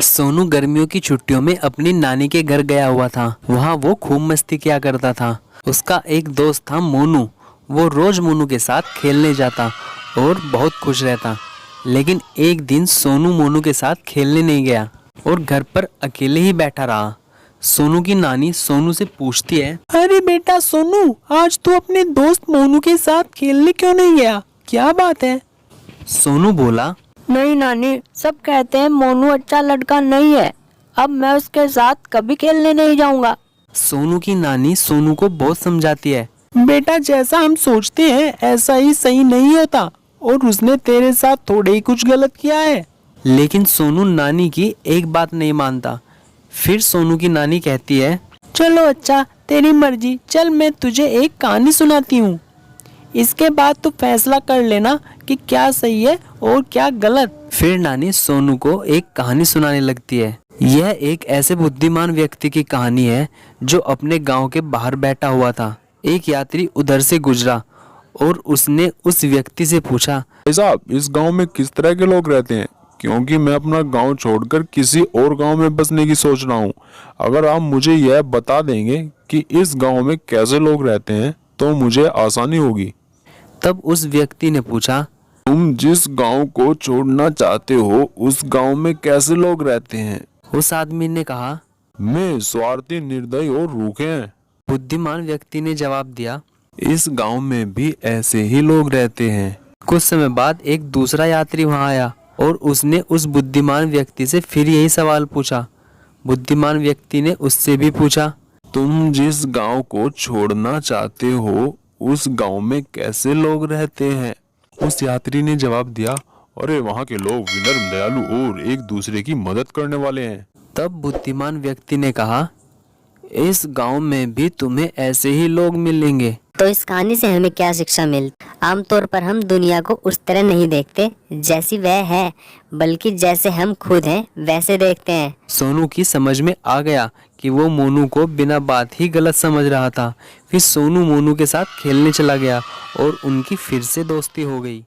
सोनू गर्मियों की छुट्टियों में अपनी नानी के घर गया हुआ था। वहाँ वो खूब मस्ती किया करता था। उसका एक दोस्त था मोनू। वो रोज मोनू के साथ खेलने जाता और बहुत खुश रहता। लेकिन एक दिन सोनू मोनू के साथ खेलने नहीं गया और घर पर अकेले ही बैठा रहा। सोनू की नानी सोनू से पूछती है, अरे बेटा सोनू, आज तू अपने दोस्त मोनू के साथ खेलने क्यों नहीं गया? क्या बात है? सोनू बोला, नहीं नानी, सब कहते हैं मोनू अच्छा लड़का नहीं है। अब मैं उसके साथ कभी खेलने नहीं जाऊंगा। सोनू की नानी सोनू को बहुत समझाती है, बेटा जैसा हम सोचते हैं ऐसा ही सही नहीं होता और उसने तेरे साथ थोड़े ही कुछ गलत किया है। लेकिन सोनू नानी की एक बात नहीं मानता। फिर सोनू की नानी कहती है, चलो अच्छा, तेरी मर्जी, चल मैं तुझे एक कहानी सुनाती हूँ। इसके बाद तू फैसला कर लेना कि क्या सही है और क्या गलत। फिर नानी सोनू को एक कहानी सुनाने लगती है। यह एक ऐसे बुद्धिमान व्यक्ति की कहानी है जो अपने गांव के बाहर बैठा हुआ था। एक यात्री उधर से गुजरा और उसने उस व्यक्ति से पूछा, भाई साहब, इस गांव में किस तरह के लोग रहते हैं? क्योंकि मैं अपना गांव छोड़कर किसी और गांव में बसने की सोच रहा हूं। अगर आप मुझे यह बता देंगे कि इस गांव में कैसे लोग रहते हैं तो मुझे आसानी होगी। तब उस व्यक्ति ने पूछा, तुम जिस गांव को छोड़ना चाहते हो उस गांव में कैसे लोग रहते हैं? उस आदमी ने कहा, में स्वार्थी, निर्दयी और रूखे हैं। बुद्धिमान व्यक्ति ने जवाब दिया, इस गांव में भी ऐसे ही लोग रहते हैं। कुछ समय बाद एक दूसरा यात्री वहां आया और उसने उस बुद्धिमान व्यक्ति से फिर यही सवाल पूछा। बुद्धिमान व्यक्ति ने उससे भी पूछा, तुम जिस गांव को छोड़ना चाहते हो उस गांव में कैसे लोग रहते हैं? उस यात्री ने जवाब दिया, अरे वहाँ के लोग विनम्र, दयालु और एक दूसरे की मदद करने वाले हैं। तब बुद्धिमान व्यक्ति ने कहा, इस गांव में भी तुम्हें ऐसे ही लोग मिलेंगे। तो इस कहानी से हमें क्या शिक्षा मिलती? आमतौर पर हम दुनिया को उस तरह नहीं देखते जैसी वह है, बल्कि जैसे हम खुद हैं वैसे देखते हैं। सोनू की समझ में आ गया कि वो मोनू को बिना बात ही गलत समझ रहा था। फिर सोनू मोनू के साथ खेलने चला गया और उनकी फिर से दोस्ती हो गई।